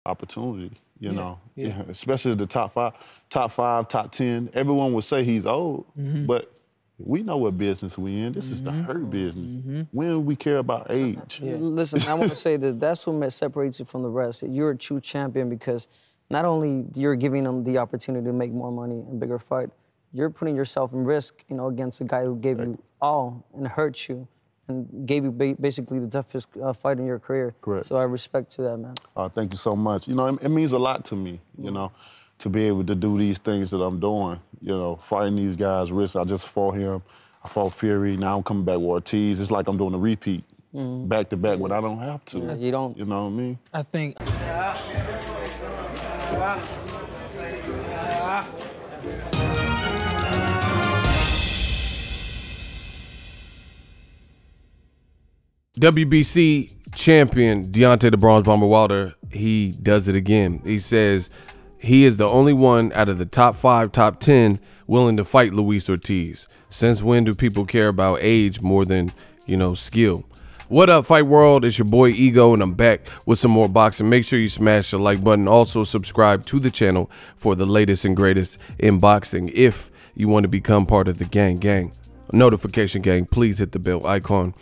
opportunity. You know, yeah. especially the top five, top 10. Everyone would say he's old, but we know what business we in. This is the hurt business. When do we care about age? Yeah. Listen, I want to say that that's what separates you from the rest. You're a true champion because not only you're giving them the opportunity to make more money and bigger fight, you're putting yourself in risk, you know, against a guy who gave you all and hurt you and gave you basically the toughest fight in your career. Correct. So I respect to that, man. Thank you so much. You know, it means a lot to me, you know, to be able to do these things that I'm doing, you know, fighting these guys' wrists. I just fought him. I fought Fury. Now I'm coming back with Ortiz. It's like I'm doing a repeat, back to back, when I don't have to. Yeah, you don't. You know what I mean? I think. WBC champion Deontay "The Bronze Bomber" Wilder, he does it again. He says he is the only one out of the top 5, top 10 willing to fight Luis Ortiz. Since when do people care about age more than, you know, skill? What up, Fight World? It's your boy Ego, and I'm back with some more boxing. Make sure you smash the like button. Also subscribe to the channel for the latest and greatest in boxing. If you want to become part of the gang, notification gang, please hit the bell icon.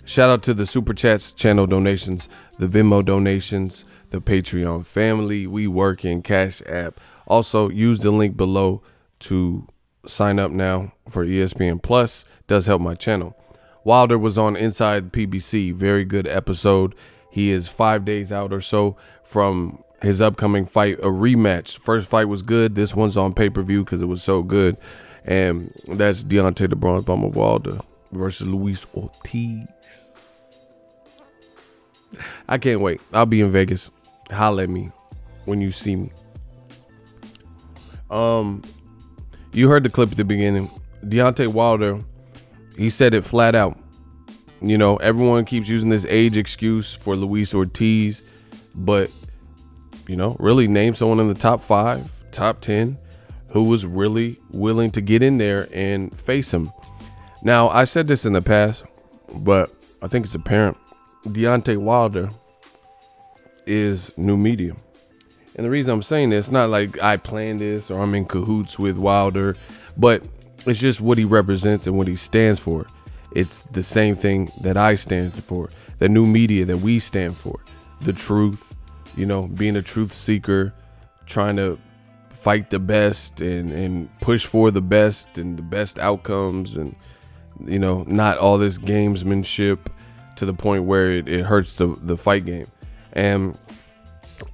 Shout out to the Super Chats, channel donations, the Venmo donations, the Patreon family. We work in Cash App. Also, use the link below to sign up now for ESPN Plus. Does help my channel. Wilder was on Inside the PBC. Very good episode. He is 5 days out or so from his upcoming fight, a rematch. First fight was good. This one's on pay-per-view because it was so good. And that's Deontay "The Bronze Bomber" Wilder versus Luis Ortiz. I can't wait. I'll be in Vegas. Holla at me when you see me. You heard the clip at the beginning. Deontay Wilder, he said it flat out. You know, everyone keeps using this age excuse for Luis Ortiz, but, you know, really name someone in the top 5, top 10 who was really willing to get in there and face him. Now, I said this in the past, but I think it's apparent. Deontay Wilder is new media. And the reason I'm saying this, not like I planned this or I'm in cahoots with Wilder, but it's just what he represents and what he stands for. It's the same thing that I stand for, the new media that we stand for, the truth, you know, being a truth seeker, trying to fight the best and push for the best and the best outcomes, and, you know, not all this gamesmanship to the point where it hurts the fight game. And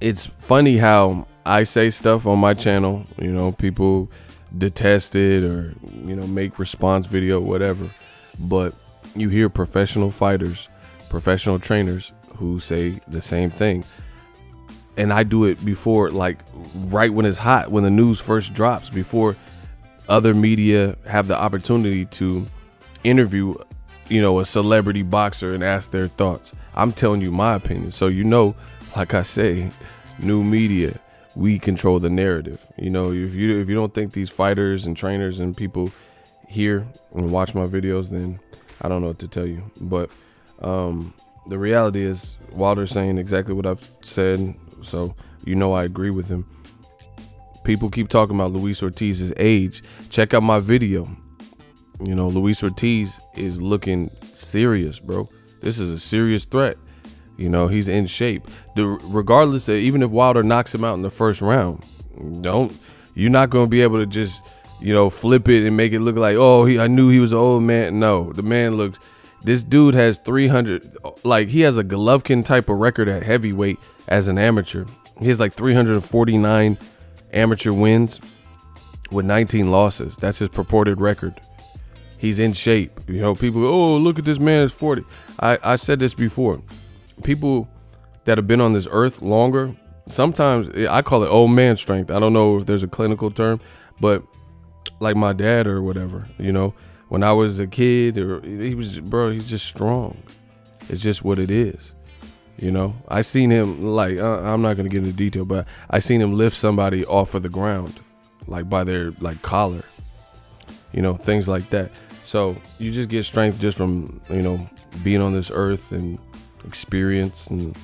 it's funny how I say stuff on my channel, you know, people detest it or, you know, make response video, whatever. But you hear professional fighters, professional trainers who say the same thing. And I do it before, like right when it's hot, when the news first drops, before other media have the opportunity to interview, you know, a celebrity boxer and ask their thoughts. I'm telling you my opinion. So, you know, like I say, new media, we control the narrative. You know, if you don't think these fighters and trainers and people hear and watch my videos, then I don't know what to tell you. But the reality is Wilder's saying exactly what I've said. So, you know, I agree with him. People keep talking about Luis Ortiz's age. Check out my video. You know, Luis Ortiz is looking serious, bro. This is a serious threat. You know, he's in shape. Regardless of, even if Wilder knocks him out in the first round, you're not going to be able to just, you know, flip it and make it look like, oh, I knew he was an old man. No, the man looks, this dude has 300, like he has a Golovkin type of record at heavyweight as an amateur. He has like 349 amateur wins with 19 losses. That's his purported record. He's in shape. You know, people, oh, look at this man, is 40. I said this before. People that have been on this earth longer, sometimes I call it old man strength. I don't know if there's a clinical term, but like my dad or whatever, you know, when I was a kid, or he's just strong. It's just what it is. You know, I seen him, like, I'm not going to get into detail, but I seen him lift somebody off of the ground, like by their like collar, you know, things like that. So you just get strength just from, you know, being on this earth and experience and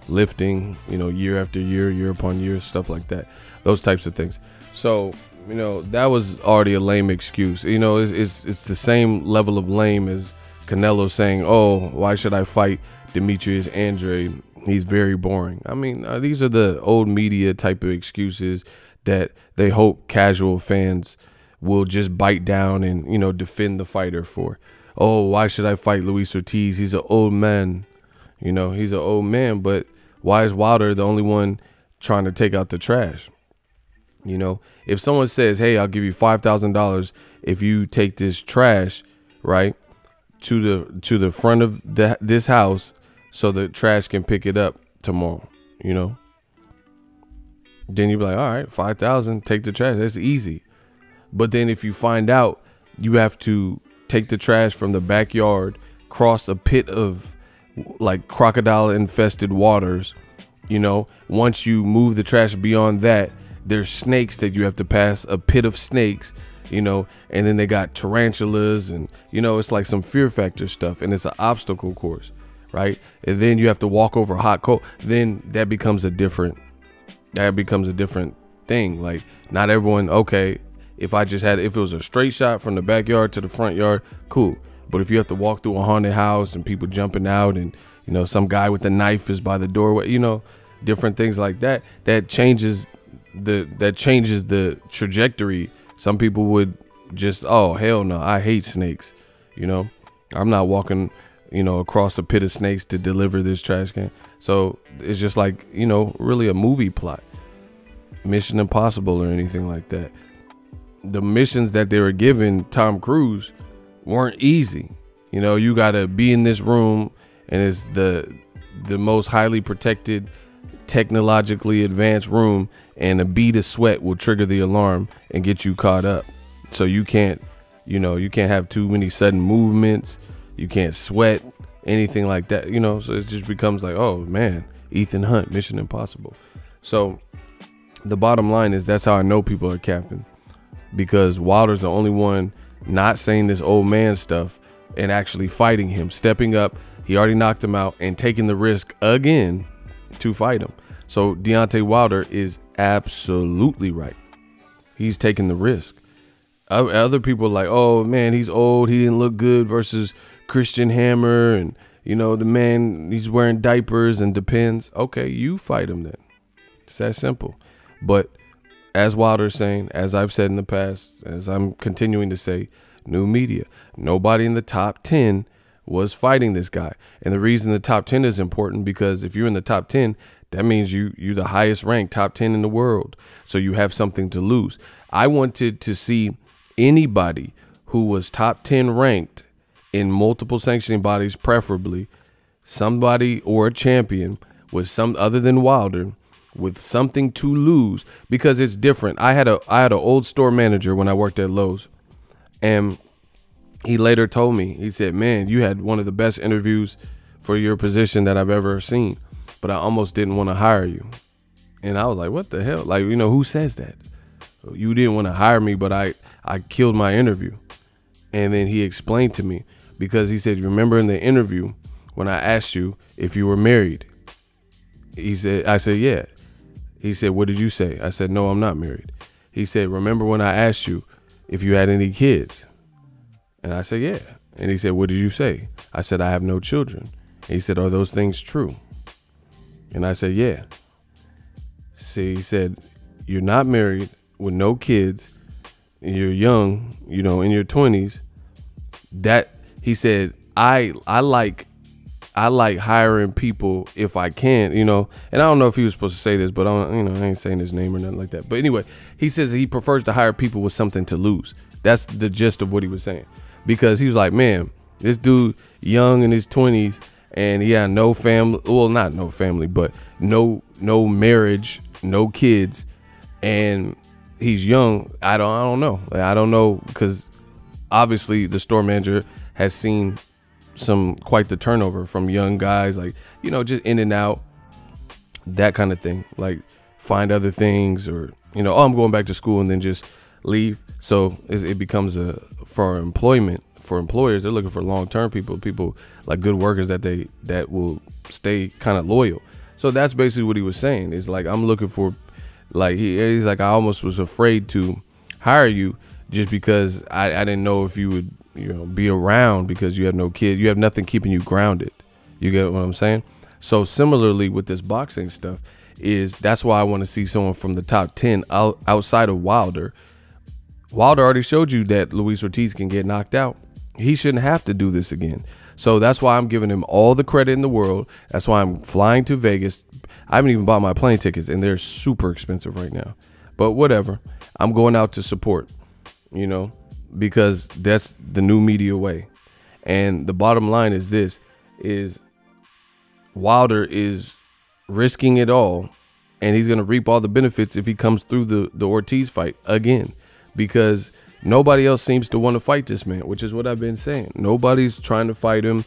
lifting, you know, year after year, year upon year, stuff like that, those types of things. So, you know, that was already a lame excuse. You know, it's the same level of lame as Canelo saying, oh, why should I fight Demetrius Andrade? He's very boring. I mean, these are the old media type of excuses that they hope casual fans will just bite down and, you know, defend the fighter for. Oh, why should I fight Luis Ortiz? He's an old man. You know, he's an old man, but why is Wilder the only one trying to take out the trash? You know, if someone says, hey, I'll give you $5,000 if you take this trash, right, to the front of this house so the trash can pick it up tomorrow, you know, then you'd be like, all right, 5,000, take the trash. That's easy. But then if you find out you have to take the trash from the backyard, cross a pit of like crocodile infested waters, you know, once you move the trash beyond that, there's snakes that you have to pass, a pit of snakes, you know, and then they got tarantulas and, you know, it's like some Fear Factor stuff, and it's an obstacle course, right? And then you have to walk over hot coal. Then that becomes a different thing. Like, not everyone, okay, if it was a straight shot from the backyard to the front yard, cool. But if you have to walk through a haunted house and people jumping out and, you know, some guy with a knife is by the doorway, you know, different things like that, that changes the trajectory. Some people would just, oh, hell no, I hate snakes. You know, I'm not walking, you know, across a pit of snakes to deliver this trash can. So it's just like, you know, really a movie plot, Mission Impossible or anything like that. The missions that they were giving Tom Cruise weren't easy. You know, you got to be in this room, and it's the most highly protected, technologically advanced room, and a bead of sweat will trigger the alarm and get you caught up. So you can't, you know, you can't have too many sudden movements. You can't sweat, anything like that, you know. So it just becomes like, oh man, Ethan Hunt, Mission Impossible. So the bottom line is, that's how I know people are capping, because Wilder's the only one not saying this old man stuff and actually fighting him, stepping up. He already knocked him out and taking the risk again to fight him. So Deontay Wilder is absolutely right. He's taking the risk. Other people are like, oh man, he's old, he didn't look good versus Christian Hammer, and you know, the man, he's wearing diapers and depends. Okay, you fight him then. It's that simple. But as Wilder's saying, as I've said in the past, as I'm continuing to say, new media, nobody in the top 10 was fighting this guy. And the reason the top 10 is important, because if you're in the top 10, that means you're the highest ranked top 10 in the world. So you have something to lose. I wanted to see anybody who was top 10 ranked in multiple sanctioning bodies, preferably somebody or a champion with some other than Wilder, with something to lose, because it's different. I had an old store manager when I worked at Lowe's, and he later told me, he said, man, you had one of the best interviews for your position that I've ever seen, but I almost didn't want to hire you. And I was like, what the hell? Like, you know, who says that? You didn't want to hire me, but I killed my interview. And then he explained to me, because he said, you remember in the interview when I asked you if you were married? He said, I said, yeah. He said, what did you say? I said, no, I'm not married. He said, remember when I asked you if you had any kids? And I said, yeah. And he said, what did you say? I said, I have no children. And he said, are those things true? And I said, yeah. See, he said, you're not married with no kids, and you're young, you know, in your 20s. That, he said, I like hiring people if I can, you know. And I don't know if he was supposed to say this, but I ain't saying his name or nothing like that. But anyway, he says he prefers to hire people with something to lose. That's the gist of what he was saying. Because he was like, man, this dude young in his 20s, and he had no family, well, not no family, but no marriage, no kids, and he's young. I don't know. Like, I don't know, because obviously the store manager has seen quite the turnover from young guys, like, you know, just in and out, that kind of thing, like find other things, or, you know, oh, I'm going back to school, and then just leave. So it becomes for employment, for employers, they're looking for long-term people like good workers that will stay kind of loyal. So that's basically what he was saying. It's like, I'm looking for, like, he's like, I almost was afraid to hire you just because I didn't know if you would, you know, be around because you have no kid. You have nothing keeping you grounded. You get what I'm saying? So similarly with this boxing stuff, that's why I want to see someone from the top 10 outside of Wilder. Wilder already showed you that Luis Ortiz can get knocked out. He shouldn't have to do this again. So that's why I'm giving him all the credit in the world. That's why I'm flying to Vegas. I haven't even bought my plane tickets, and they're super expensive right now. But whatever. I'm going out to support, you know, because that's the new media way. And the bottom line is this, is Wilder is risking it all, and he's going to reap all the benefits if he comes through the Ortiz fight again, because nobody else seems to want to fight this man, which is what I've been saying. Nobody's trying to fight him.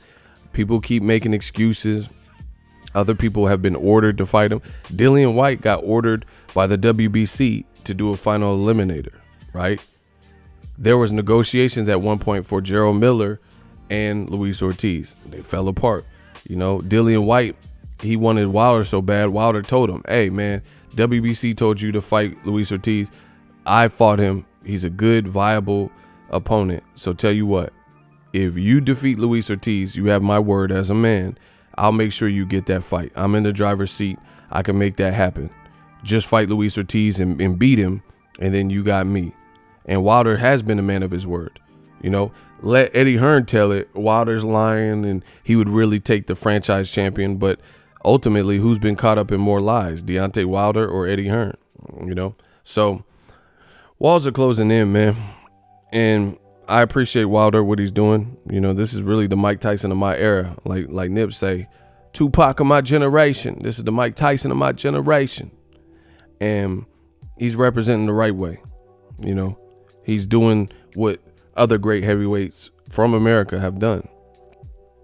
People keep making excuses. Other people have been ordered to fight him. Dillian White got ordered by the WBC to do a final eliminator, right? There was negotiations at one point for Gerald Miller and Luis Ortiz. They fell apart. You know, Dillian White, he wanted Wilder so bad. Wilder told him, hey, man, WBC told you to fight Luis Ortiz. I fought him. He's a good, viable opponent. So tell you what, if you defeat Luis Ortiz, you have my word as a man. I'll make sure you get that fight. I'm in the driver's seat. I can make that happen. Just fight Luis Ortiz and beat him, and then you got me. And Wilder has been a man of his word. You know, let Eddie Hearn tell it. Wilder's lying, and he would really take the franchise champion. But ultimately, who's been caught up in more lies, Deontay Wilder or Eddie Hearn? You know, so walls are closing in, man. And I appreciate Wilder, what he's doing. You know, this is really the Mike Tyson of my era. Like Nip say, Tupac of my generation. This is the Mike Tyson of my generation. And he's representing the right way. You know, he's doing what other great heavyweights from America have done.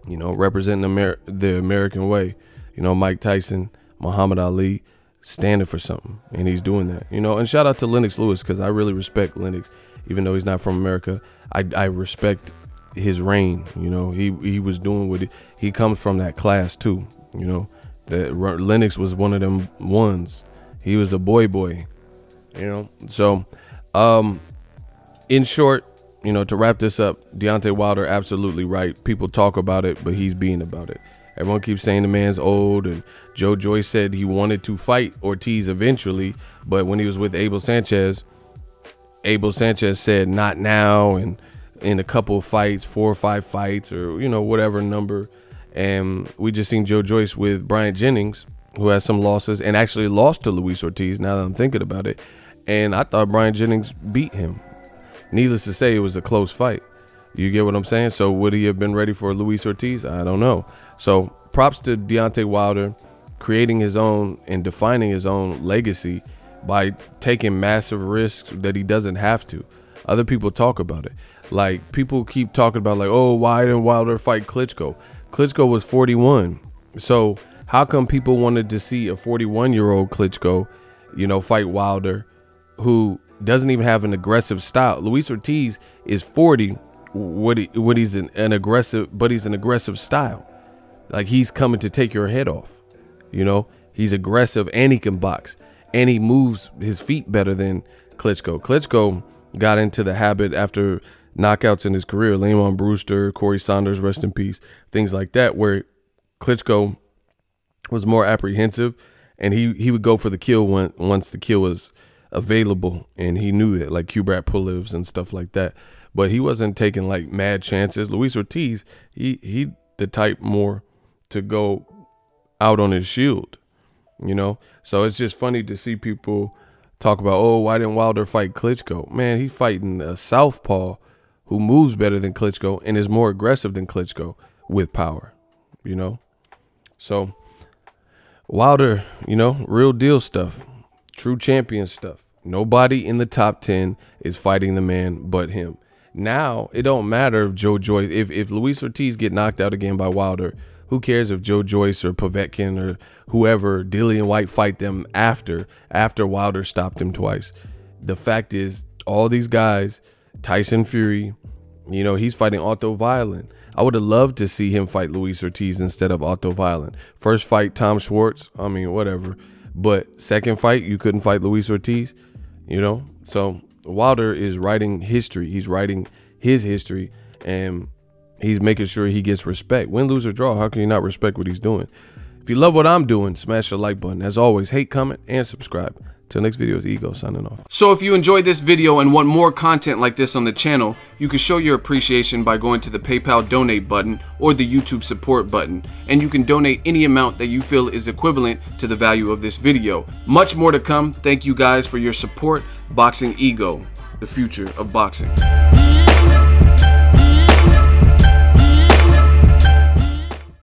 You know, representing the American way. You know, Mike Tyson, Muhammad Ali, standing for something. And he's doing that. You know, and shout out to Lennox Lewis, because I really respect Lennox. Even though he's not from America, I respect his reign. You know, he was doing what he comes from, that class too. You know, that Lennox was one of them ones. He was a boy. You know, so in short, you know, to wrap this up, Deontay Wilder absolutely right. People talk about it, but he's being about it. Everyone keeps saying the man's old, and Joe Joyce said he wanted to fight Ortiz eventually, but when he was with Abel Sanchez said not now, and in a couple of fights, 4 or 5 fights, or, you know, whatever number. And we just seen Joe Joyce with Bryant Jennings, who has some losses, and actually lost to Luis Ortiz, now that I'm thinking about it. And I thought Bryant Jennings beat him. Needless to say, it was a close fight. You get what I'm saying? So would he have been ready for Luis Ortiz? I don't know. So props to Deontay Wilder, creating his own and defining his own legacy by taking massive risks that he doesn't have to. Other people talk about it. Like, people keep talking about, like, oh, why didn't Wilder fight Klitschko? Klitschko was 41. So how come people wanted to see a 41-year-old Klitschko, you know, fight Wilder, who doesn't even have an aggressive style? Luis Ortiz is 40. He's an aggressive style. Like, he's coming to take your head off. You know, he's aggressive, and he can box, and he moves his feet better than Klitschko. Klitschko got into the habit after knockouts in his career, Lamont Brewster, Corey Saunders, rest in peace, things like that, where Klitschko was more apprehensive, and he would go for the kill once the kill was available, and he knew it, like Kubrat Pulevs and stuff like that. But he wasn't taking like mad chances. Luis Ortiz, he the type more to go out on his shield, you know. So it's just funny to see people talk about, oh, why didn't Wilder fight Klitschko? Man, he's fighting a southpaw who moves better than Klitschko and is more aggressive than Klitschko with power, you know. So Wilder, you know, real deal stuff, true champion stuff. Nobody in the top 10 is fighting the man but him. Now, it don't matter if Joe Joyce, if Luis Ortiz get knocked out again by Wilder, who cares if Joe Joyce or Povetkin or whoever, Dillian White, fight them after Wilder stopped him twice. The fact is, all these guys, Tyson Fury, You know, he's fighting Otto Violin. I would have loved to see him fight Luis Ortiz instead of Otto Violin. First fight, Tom Schwartz. I mean, whatever. But second fight, you couldn't fight Luis Ortiz, you know? So Wilder is writing history. He's writing his history, and he's making sure he gets respect. Win, lose, or draw, how can you not respect what he's doing? If you love what I'm doing, smash the like button. As always, hate, comment, and subscribe. Till next video, is Ego signing off. So if you enjoyed this video and want more content like this on the channel, you can show your appreciation by going to the PayPal donate button or the YouTube support button, and you can donate any amount that you feel is equivalent to the value of this video. Much more to come. Thank you guys for your support. Boxing Ego, the future of boxing.